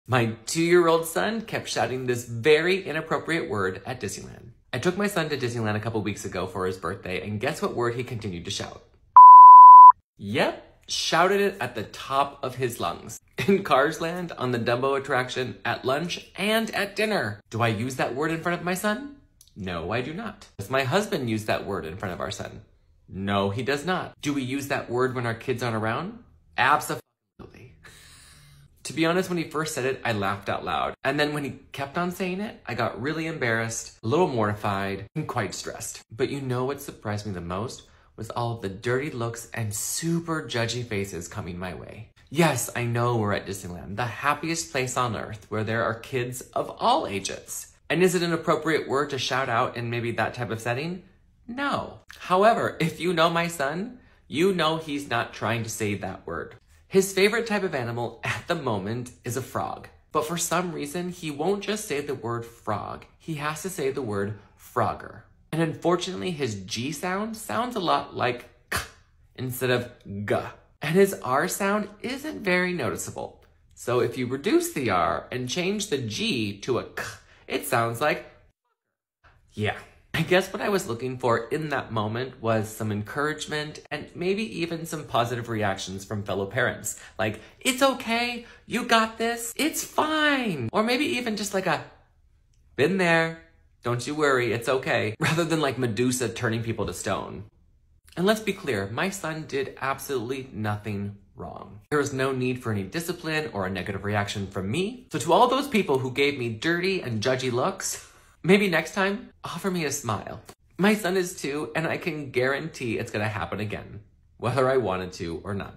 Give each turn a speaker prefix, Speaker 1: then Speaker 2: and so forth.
Speaker 1: My 2-year-old son kept shouting this very inappropriate word at Disneyland. I took my son to Disneyland a couple weeks ago for his birthday, and guess what word he continued to shout? Yep, shouted it at the top of his lungs. In Cars Land, on the Dumbo attraction, at lunch, and at dinner. Do I use that word in front of my son? No, I do not. Does my husband use that word in front of our son? No, he does not. Do we use that word when our kids aren't around? Absolutely. To be honest, when he first said it, I laughed out loud. And then when he kept on saying it, I got really embarrassed, a little mortified, and quite stressed. But you know what surprised me the most was all of the dirty looks and super judgy faces coming my way. Yes, I know we're at Disneyland, the happiest place on earth where there are kids of all ages. And is it an appropriate word to shout out in maybe that type of setting? No. However, if you know my son, you know he's not trying to say that word. His favorite type of animal at the moment is a frog. But for some reason, he won't just say the word frog. He has to say the word Frogger. And unfortunately, his G sound sounds a lot like K instead of G. And his R sound isn't very noticeable. So if you reduce the R and change the G to a K, it sounds like yeah. I guess what I was looking for in that moment was some encouragement and maybe even some positive reactions from fellow parents. Like, it's okay, you got this, it's fine. Or maybe even just like a, been there, don't you worry, it's okay. Rather than like Medusa turning people to stone. And let's be clear, my son did absolutely nothing wrong. There was no need for any discipline or a negative reaction from me. So to all those people who gave me dirty and judgy looks, maybe next time, offer me a smile. My son is 2, and I can guarantee it's gonna happen again, whether I wanted to or not.